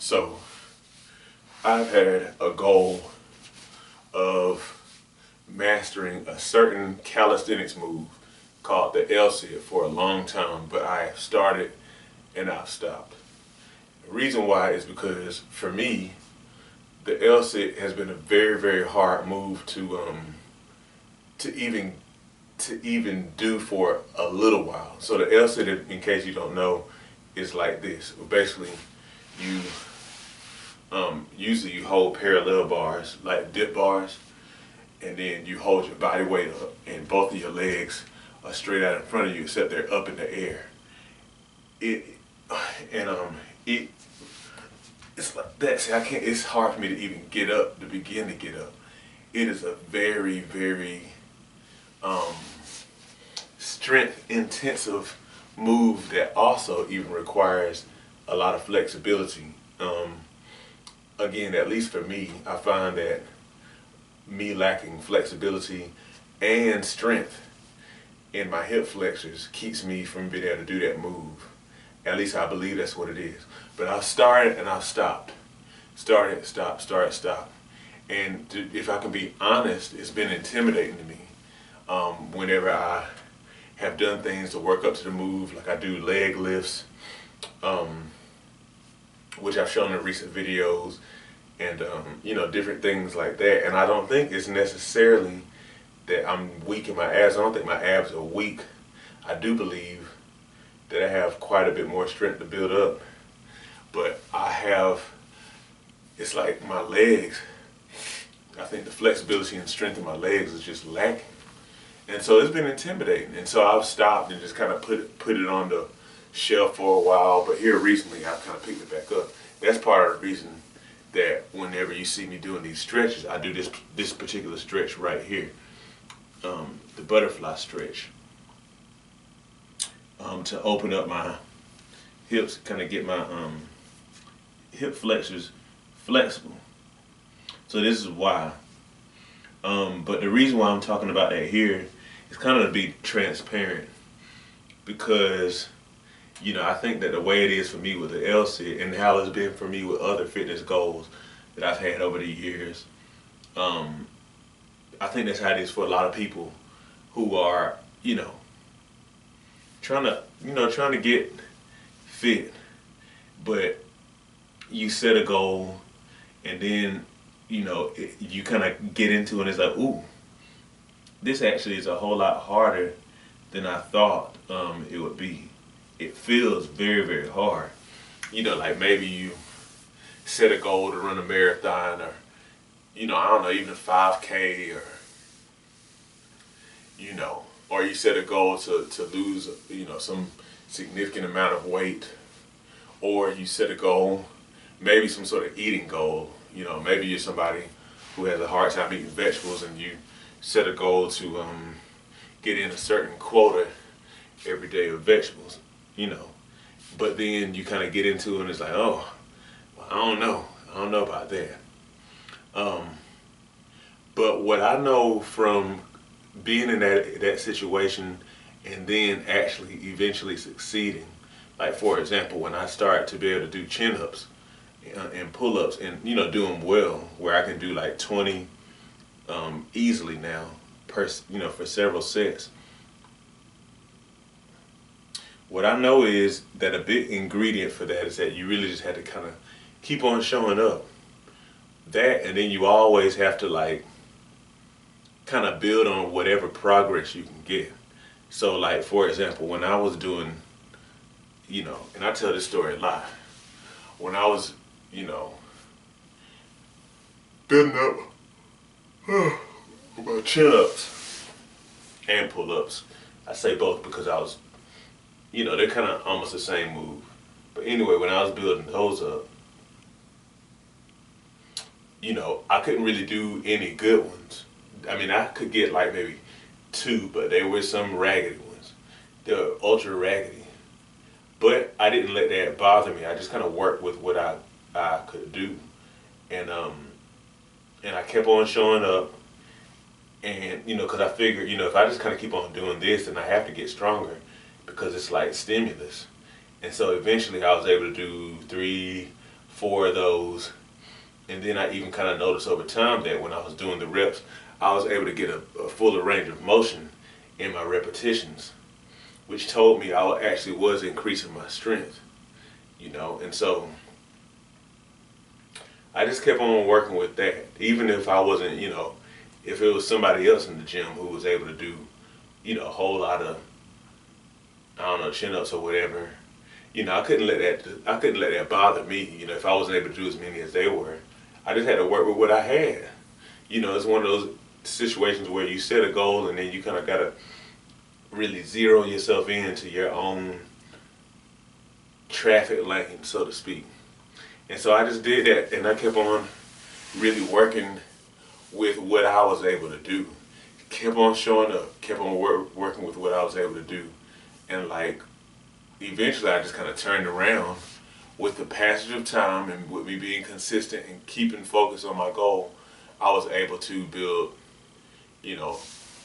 So I've had a goal of mastering a certain calisthenics move called the L-sit for a long time, but I have started and I've stopped. The reason why is because for me, the L-sit has been a very, very hard move to even do for a little while. So the L-sit, in case you don't know, is like this. Basically, you usually you hold parallel bars, like dip bars, and then you hold your body weight up, and both of your legs are straight out in front of you, except they're up in the air. It's like that. See, I can't. It's hard for me to even get up, to begin to get up. It is a very, very strength intensive move that also even requires a lot of flexibility. Again, at least for me, I find that me lacking flexibility and strength in my hip flexors keeps me from being able to do that move. At least I believe that's what it is. But I've started and I've stopped. Started, stopped, started, stopped. And if I can be honest, it's been intimidating to me. Whenever I have done things to work up to the move, like I do leg lifts, which I've shown in recent videos, and different things like that. And I don't think it's necessarily that I'm weak in my abs. I don't think my abs are weak. I do believe that I have quite a bit more strength to build up, but it's like my legs, I think the flexibility and strength in my legs is just lacking. And so it's been intimidating. And so I've stopped and just kind of put it on the shelf for a while, but here recently I've kind of picked it back up. That's part of the reason that whenever you see me doing these stretches, I do this particular stretch right here, the butterfly stretch, to open up my hips, kind of get my hip flexors flexible. So this is why. But the reason why I'm talking about that here is kind of to be transparent, because I think that the way it is for me with the L-sit and how it's been for me with other fitness goals that I've had over the years, I think that's how it is for a lot of people who are, trying to get fit, but you set a goal and then, you kind of get into it and it's like, ooh, this actually is a whole lot harder than I thought it would be. It feels very, very hard. Like maybe you set a goal to run a marathon, or, I don't know, even a 5K, or you set a goal to lose, some significant amount of weight, or you set a goal, maybe some sort of eating goal. Maybe you're somebody who has a hard time eating vegetables and you set a goal to get in a certain quota every day of vegetables, But then you kind of get into it and it's like, oh, well, I don't know about that. But what I know from being in that situation and then actually eventually succeeding, like for example, when I started to be able to do chin-ups and pull-ups and do them well, where I can do like 20 easily now for several sets. What I know is that a big ingredient for that is that you really just have to kind of keep on showing up. That, and then you always have to like kind of build on whatever progress you can get. So like for example, when I was doing, and I tell this story a lot, when I was, building up my chin-ups and pull-ups. I say both because I was, they're kind of almost the same move. But anyway, when I was building those up, I couldn't really do any good ones. I mean, I could get like maybe 2, but there were some raggedy ones. They were ultra raggedy. But I didn't let that bother me. I just kind of worked with what I could do. And I kept on showing up. And, because I figured, if I just kind of keep on doing this, then I have to get stronger, because it's like stimulus. And so eventually I was able to do 3, 4 of those. And then I even kind of noticed over time that when I was doing the reps, I was able to get a fuller range of motion in my repetitions, which told me I actually was increasing my strength, you know. And so I just kept on working with that, even if I wasn't, you know, if it was somebody else in the gym who was able to do, you know, a whole lot of, I don't know, chin-ups or whatever. You know, I couldn't let that bother me. You know, if I wasn't able to do as many as they were, I just had to work with what I had. You know, it's one of those situations where you set a goal and then you kind of got to really zero yourself into your own traffic lane, so to speak. And so I just did that, and I kept on really working with what I was able to do. Kept on showing up, kept on working with what I was able to do. And like, eventually I just kind of turned around with the passage of time and with me being consistent and keeping focus on my goal. I was able to build, you know,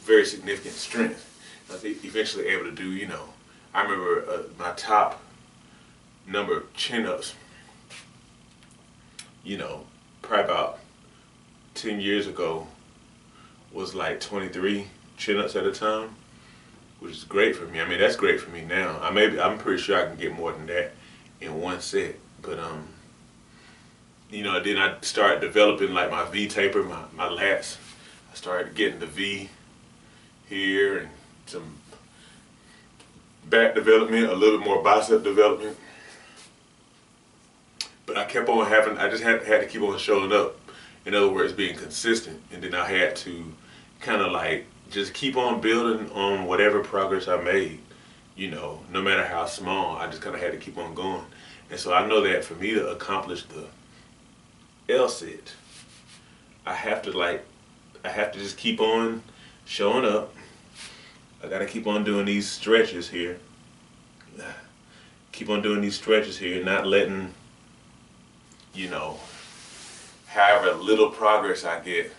very significant strength. I was eventually able to do, you know, I remember my top number of chin-ups, you know, probably about 10 years ago was like 23 chin-ups at a time, which is great for me. I mean, that's great for me now. I'm pretty sure I can get more than that in one set. But you know, then I started developing like my V taper, my lats. I started getting the V here and some back development, a little bit more bicep development. But I kept on I just had to keep on showing up. In other words, being consistent. And then I had to kind of like just keep on building on whatever progress I made, you know, no matter how small. I just kind of had to keep on going. And so I know that for me to accomplish the L set, I have to just keep on showing up. I got to keep on doing these stretches here. Keep on doing these stretches here, not letting, you know, however little progress I get,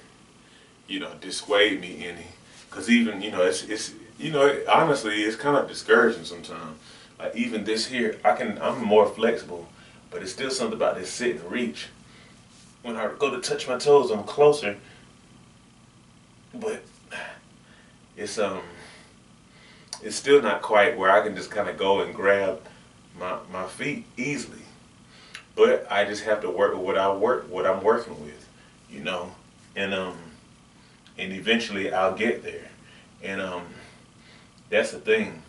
you know, dissuade me any. Because even, you know, it's you know, honestly, it's kind of discouraging sometimes. Like even this here, I'm more flexible, but it's still something about this sit and reach. When I go to touch my toes, I'm closer, but it's still not quite where I can just kind of go and grab my feet easily. But I just have to work with what I'm working with, you know, and eventually I'll get there. And that's the thing.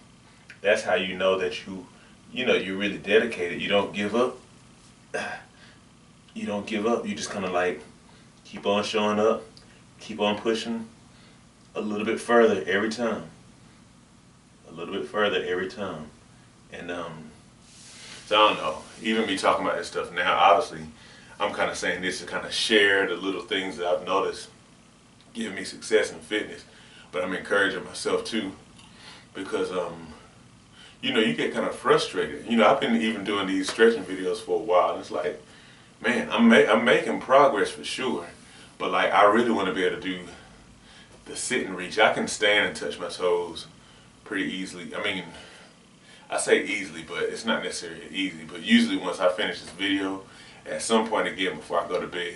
That's how you know that you know, you're really dedicated. You don't give up. You don't give up. You just kind of like keep on showing up, keep on pushing a little bit further every time. A little bit further every time. And so I don't know, even me talking about this stuff now, obviously, I'm kind of saying this to kind of share the little things that I've noticed give me success in fitness. But I'm encouraging myself too, because, you know, you get kind of frustrated. You know, I've been even doing these stretching videos for a while, and it's like, man, I'm making progress for sure. But like, I really want to be able to do the sit and reach. I can stand and touch my toes pretty easily. I mean, I say easily, but it's not necessarily easy. But usually once I finish this video, at some point again before I go to bed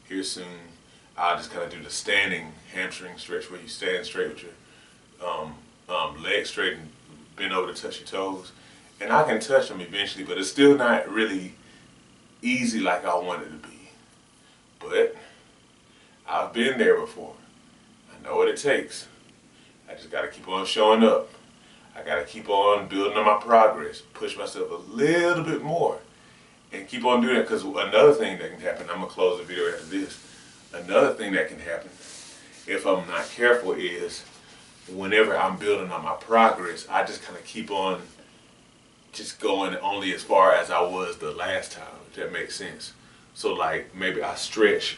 here soon, I'll just kind of do the standing hamstring stretch where you stand straight with your legs straight and bend over to touch your toes. And I can touch them eventually, but it's still not really easy like I want it to be. But I've been there before. I know what it takes. I just got to keep on showing up. I got to keep on building on my progress, push myself a little bit more, and keep on doing that. Because another thing that can happen, I'm going to close the video after this, another thing that can happen if I'm not careful is whenever I'm building on my progress, I just kind of keep on just going only as far as I was the last time, if that makes sense. So like maybe I stretch,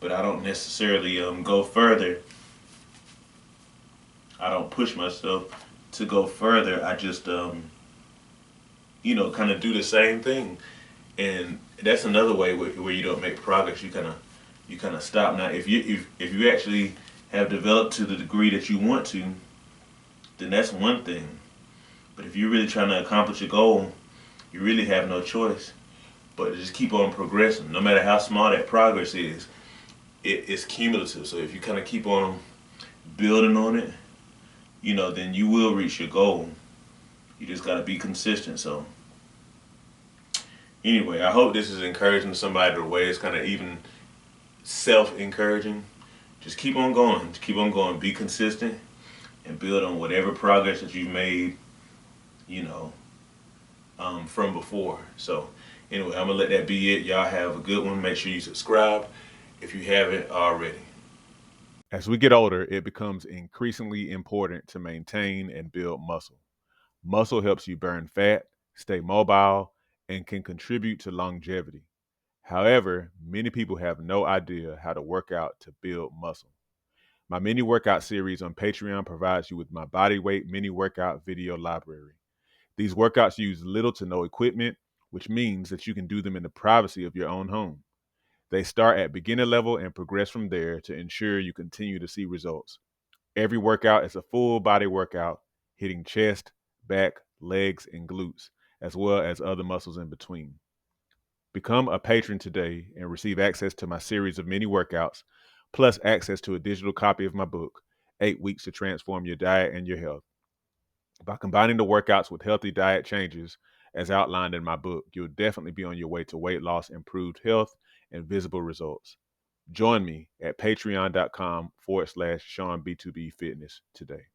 but I don't necessarily go further. I don't push myself to go further. I just you know, kind of do the same thing, and that's another way where you don't make progress. You kind of stop. Now, if you actually have developed to the degree that you want to, then that's one thing. But if you're really trying to accomplish a goal, you really have no choice but just keep on progressing. No matter how small that progress is, it's cumulative. So if you kind of keep on building on it, then you will reach your goal. You just gotta be consistent. So anyway, I hope this is encouraging somebody the way it's kind of even self-encouraging. Just keep on going. Just keep on going. Be consistent and build on whatever progress that you've made, you know, from before. So anyway, I'm gonna let that be it. Y'all have a good one. Make sure you subscribe if you haven't already. As we get older, it becomes increasingly important to maintain and build muscle. Muscle helps you burn fat, stay mobile, and can contribute to longevity. However, many people have no idea how to work out to build muscle. My mini workout series on Patreon provides you with my body weight mini workout video library. These workouts use little to no equipment, which means that you can do them in the privacy of your own home. They start at beginner level and progress from there to ensure you continue to see results. Every workout is a full body workout, hitting chest, back, legs, and glutes, as well as other muscles in between. Become a patron today and receive access to my series of mini workouts, plus access to a digital copy of my book, 8 Weeks to Transform Your Diet and Your Health. By combining the workouts with healthy diet changes, as outlined in my book, you'll definitely be on your way to weight loss, improved health, and visible results. Join me at patreon.com/ShawnB2B Fitness today.